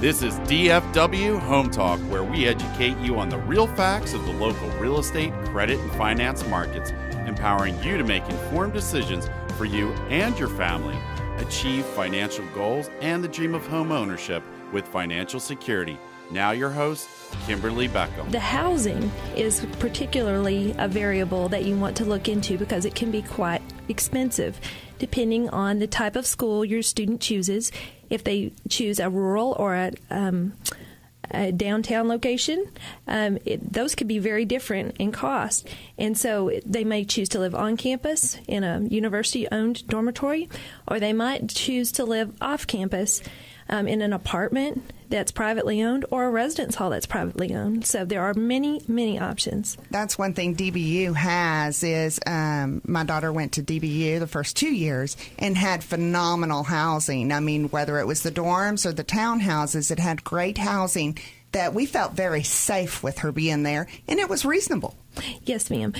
This is DFW Home Talk, where we educate you on the real facts of the local real estate, credit, and finance markets, empowering you to make informed decisions for you and your family, achieve financial goals, and the dream of home ownership with financial security. Now your host, Kimberly Beckum. The housing is particularly a variable that you want to look into because it can be quite expensive depending on the type of school your student chooses. If they choose a rural or a downtown location, those could be very different in cost. And so they may choose to live on campus in a university-owned dormitory, or they might choose to live off campus in an apartment that's privately owned or a residence hall that's privately owned. So there are many, many options. That's one thing DBU has is my daughter went to DBU the first 2 years and had phenomenal housing. I mean, whether it was the dorms or the townhouses, it had great housing that we felt very safe with her being there, and it was reasonable. Yes, ma'am.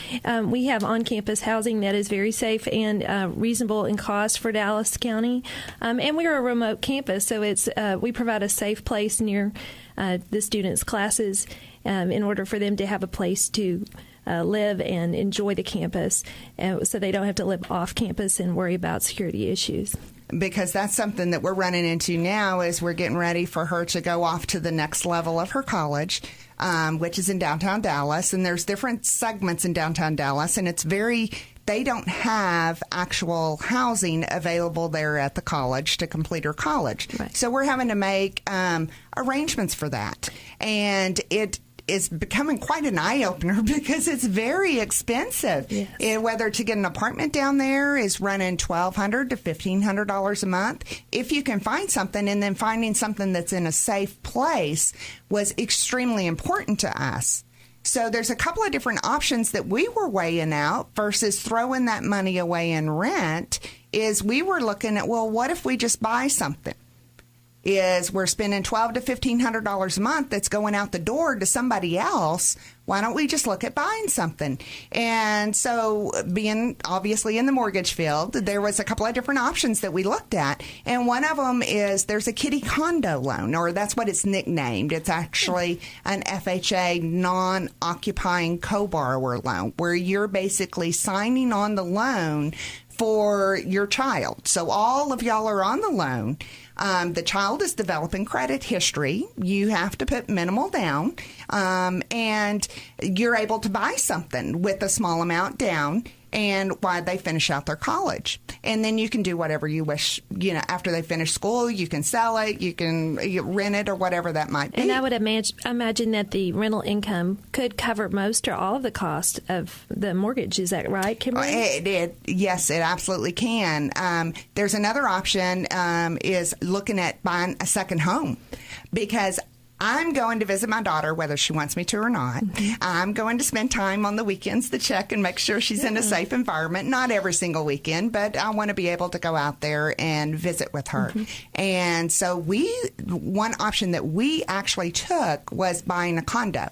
We have on-campus housing that is very safe and reasonable in cost for Dallas County. And we're a remote campus, so it's we provide a safe place near the students' classes in order for them to have a place to live and enjoy the campus, so they don't have to live off campus and worry about security issues. Because that's something that we're running into now is we're getting ready for her to go off to the next level of her college, which is in downtown Dallas. And there's different segments in downtown Dallas, and they don't have actual housing available there at the college to complete her college. Right. So we're having to make arrangements for that. And it is becoming quite an eye-opener because it's very expensive. Yes. And whether to get an apartment down there is running $1,200 to $1,500 a month. If you can find something, and then finding something that's in a safe place was extremely important to us. So there's a couple of different options that we were weighing out versus throwing that money away in rent is we were looking at, well, what if we just buy something? Is we're spending $1,200 to $1,500 a month that's going out the door to somebody else. Why don't we just look at buying something? And so being obviously in the mortgage field, there was a couple of different options that we looked at. And one of them is there's a kiddie condo loan, or that's what it's nicknamed. It's actually an FHA non-occupying co-borrower loan, where you're basically signing on the loan for your child. So all of y'all are on the loan. The child is developing credit history. You have to put minimal down, and you're able to buy something with a small amount down and while they finish out their college. And then you can do whatever you wish. You know, after they finish school, you can sell it, you can rent it, or whatever that might be. And I would imagine that the rental income could cover most or all of the cost of the mortgage. Is that right, Kimberly? Yes, it absolutely can. There's another option is looking at buying a second home, because I'm going to visit my daughter, whether she wants me to or not. Mm-hmm. I'm going to spend time on the weekends to check and make sure she's in a safe environment. Not every single weekend, but I want to be able to go out there and visit with her. Mm-hmm. And so one option that we actually took was buying a condo,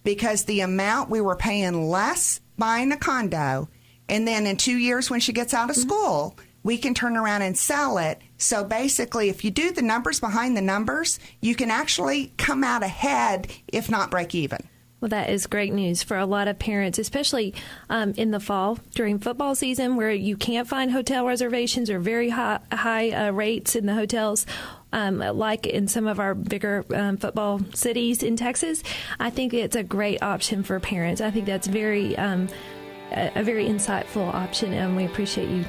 because the amount we were paying less buying a condo, and then in 2 years when she gets out of school, we can turn around and sell it. So basically, if you do the numbers behind the numbers, you can actually come out ahead, if not break even. Well, that is great news for a lot of parents, especially in the fall during football season, where you can't find hotel reservations or very high rates in the hotels, like in some of our bigger football cities in Texas. I think it's a great option for parents. I think that's a very insightful option, and we appreciate you